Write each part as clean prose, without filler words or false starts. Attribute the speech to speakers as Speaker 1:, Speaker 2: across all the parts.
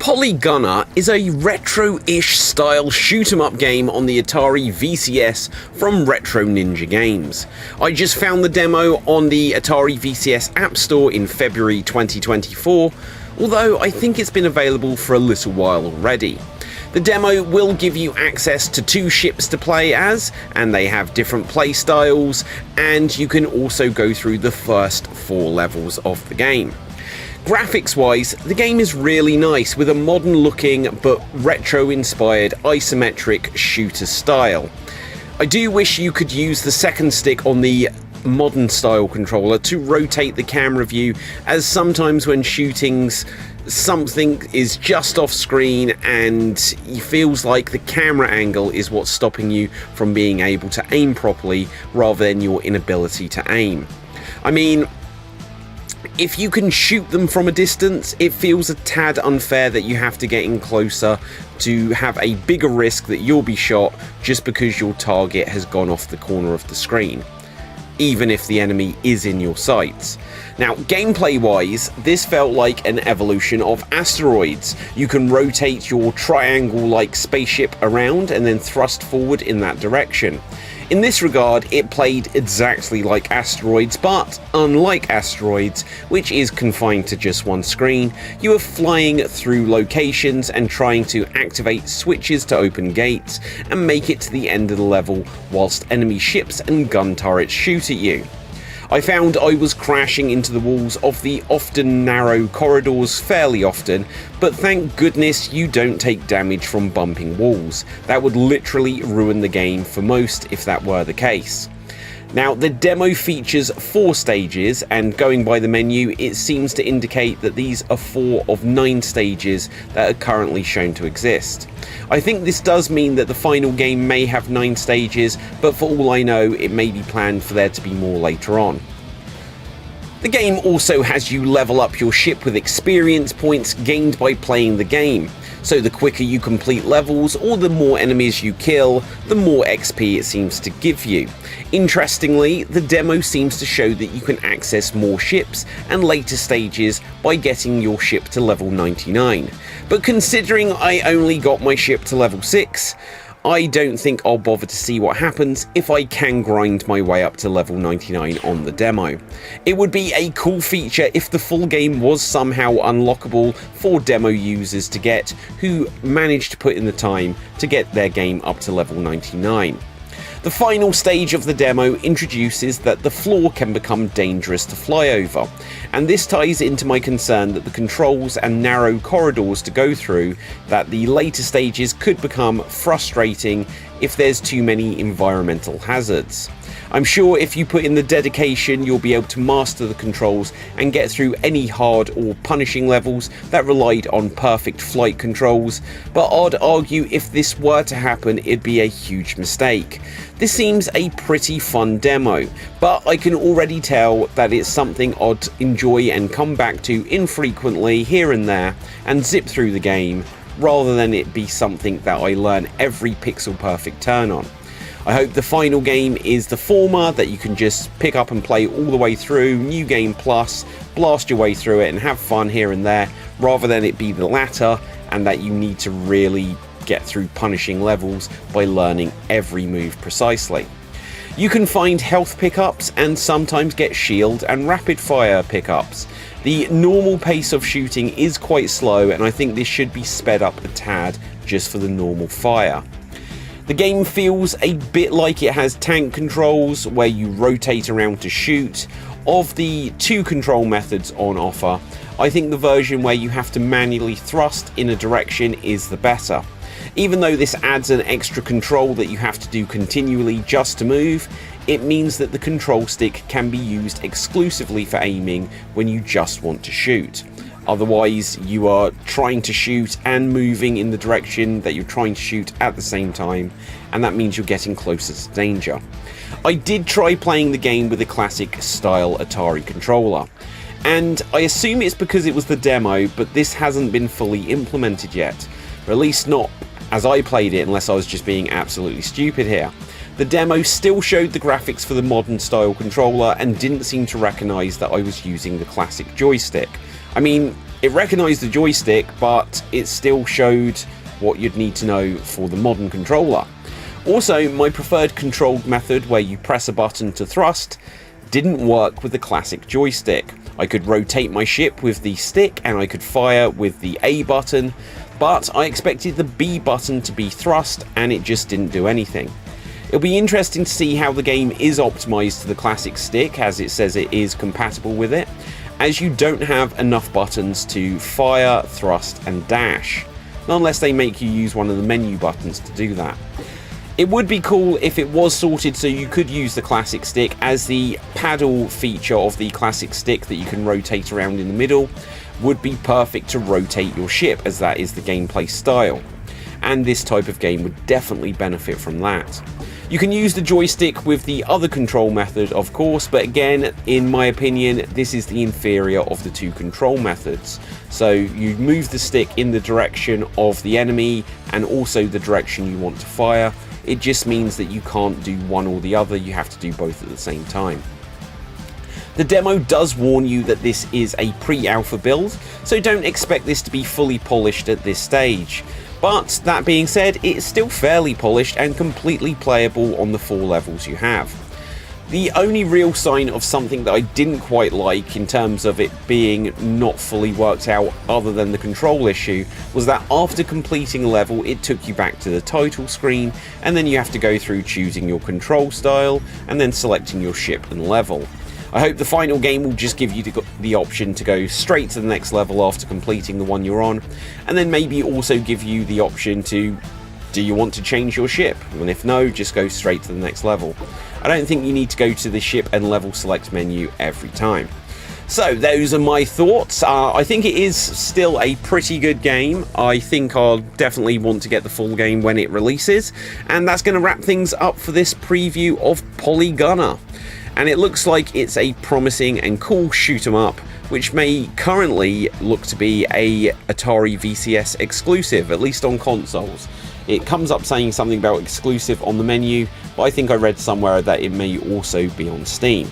Speaker 1: PolyGunR is a retro-ish style shoot-'em-up game on the Atari VCS from RetroNinja Games. I just found the demo on the Atari VCS App Store in February 2024, although I think it's been available for a little while already. The demo will give you access to 2 ships to play as, and they have different play styles, and you can also go through the first 4 levels of the game. Graphics wise, the game is really nice with a modern looking but retro inspired isometric shooter style. I do wish you could use the second stick on the modern style controller to rotate the camera view, as sometimes when shooting something is just off screen and it feels like the camera angle is what's stopping you from being able to aim properly rather than your inability to aim. I mean, if you can shoot them from a distance, it feels a tad unfair that you have to get in closer to have a bigger risk that you'll be shot just because your target has gone off the corner of the screen, even if the enemy is in your sights. Now, gameplay wise, this felt like an evolution of Asteroids. You can rotate your triangle-like spaceship around and then thrust forward in that direction. In this regard, it played exactly like Asteroids, but unlike Asteroids, which is confined to just one screen, you are flying through locations and trying to activate switches to open gates and make it to the end of the level whilst enemy ships and gun turrets shoot at you. I found I was crashing into the walls of the often narrow corridors fairly often, but thank goodness you don't take damage from bumping walls. That would literally ruin the game for most if that were the case. Now, the demo features 4 stages, and going by the menu, it seems to indicate that these are 4 of 9 stages that are currently shown to exist. I think this does mean that the final game may have 9 stages, but for all I know, it may be planned for there to be more later on. The game also has you level up your ship with experience points gained by playing the game. So the quicker you complete levels or the more enemies you kill, the more XP it seems to give you. Interestingly, the demo seems to show that you can access more ships and later stages by getting your ship to level 99. But considering I only got my ship to level 6, I don't think I'll bother to see what happens if I can grind my way up to level 99 on the demo. It would be a cool feature if the full game was somehow unlockable for demo users to get who managed to put in the time to get their game up to level 99. The final stage of the demo introduces that the floor can become dangerous to fly over, and this ties into my concern that the controls and narrow corridors to go through, that the later stages could become frustrating if there's too many environmental hazards. I'm sure if you put in the dedication, you'll be able to master the controls and get through any hard or punishing levels that relied on perfect flight controls, but I'd argue if this were to happen, it'd be a huge mistake. This seems a pretty fun demo, but I can already tell that it's something I'd enjoy and come back to infrequently here and there and zip through the game, rather than it be something that I learn every pixel perfect turn on. I hope the final game is the former, that you can just pick up and play all the way through, New Game Plus, blast your way through it and have fun here and there, rather than it be the latter, and that you need to really get through punishing levels by learning every move precisely. You can find health pickups and sometimes get shield and rapid fire pickups. The normal pace of shooting is quite slow, and I think this should be sped up a tad just for the normal fire. The game feels a bit like it has tank controls where you rotate around to shoot. Of the 2 control methods on offer, I think the version where you have to manually thrust in a direction is the better. Even though this adds an extra control that you have to do continually just to move, it means that the control stick can be used exclusively for aiming when you just want to shoot. Otherwise, you are trying to shoot and moving in the direction that you're trying to shoot at the same time, and that means you're getting closer to danger. I did try playing the game with a classic style Atari controller, and I assume it's because it was the demo, but this hasn't been fully implemented yet, or at least not as I played it, unless I was just being absolutely stupid here. The demo still showed the graphics for the modern style controller and didn't seem to recognise that I was using the classic joystick. I mean, It recognised the joystick, but it still showed what you'd need to know for the modern controller. Also, my preferred controlled method, where you press a button to thrust, didn't work with the classic joystick. I could rotate my ship with the stick and I could fire with the A button, but I expected the B button to be thrust and it just didn't do anything. It'll be interesting to see how the game is optimised to the classic stick, as it says it is compatible with it, as you don't have enough buttons to fire, thrust and dash, not unless they make you use one of the menu buttons to do that. It would be cool if it was sorted so you could use the classic stick, as the paddle feature of the classic stick that you can rotate around in the middle would be perfect to rotate your ship, as that is the gameplay style. And this type of game would definitely benefit from that. You can use the joystick with the other control method, of course, but again, in my opinion, this is the inferior of the two control methods. So you move the stick in the direction of the enemy and also the direction you want to fire. It just means that you can't do one or the other, you have to do both at the same time. The demo does warn you that this is a pre-alpha build, so don't expect this to be fully polished at this stage. But that being said, it's still fairly polished and completely playable on the 4 levels you have. The only real sign of something that I didn't quite like in terms of it being not fully worked out, other than the control issue, was that after completing a level it took you back to the title screen, and then you have to go through choosing your control style and then selecting your ship and level. I hope the final game will just give you the option to go straight to the next level after completing the one you're on, and then maybe also give you the option to, do you want to change your ship? And if no, just go straight to the next level. I don't think you need to go to the ship and level select menu every time. So those are my thoughts. I think it is still a pretty good game. I think I'll definitely want to get the full game when it releases, and that's going to wrap things up for this preview of PolyGunR. And it looks like it's a promising and cool shoot 'em up, which may currently look to be a Atari VCS exclusive, at least on consoles. It comes up saying something about exclusive on the menu, but I think I read somewhere that it may also be on Steam.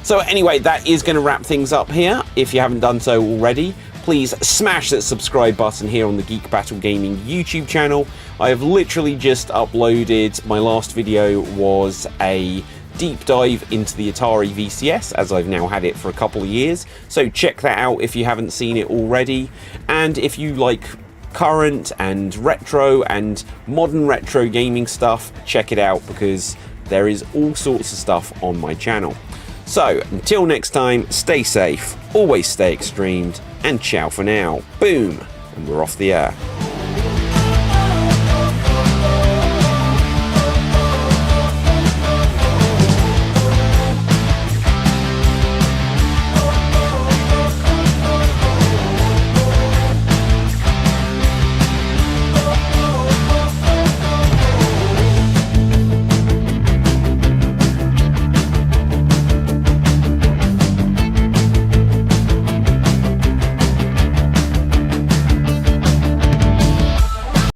Speaker 1: So anyway, that is going to wrap things up here. If you haven't done so already, please smash that subscribe button here on the Geek Battle Gaming YouTube channel. I have literally just uploaded, my last video was a deep dive into the Atari VCS, as I've now had it for a couple of years, so check that out if you haven't seen it already. And if you like current and retro and modern retro gaming stuff, check it out, because there is all sorts of stuff on my channel. So until next time, stay safe, always stay extremed, and ciao for now. Boom, and we're off the air.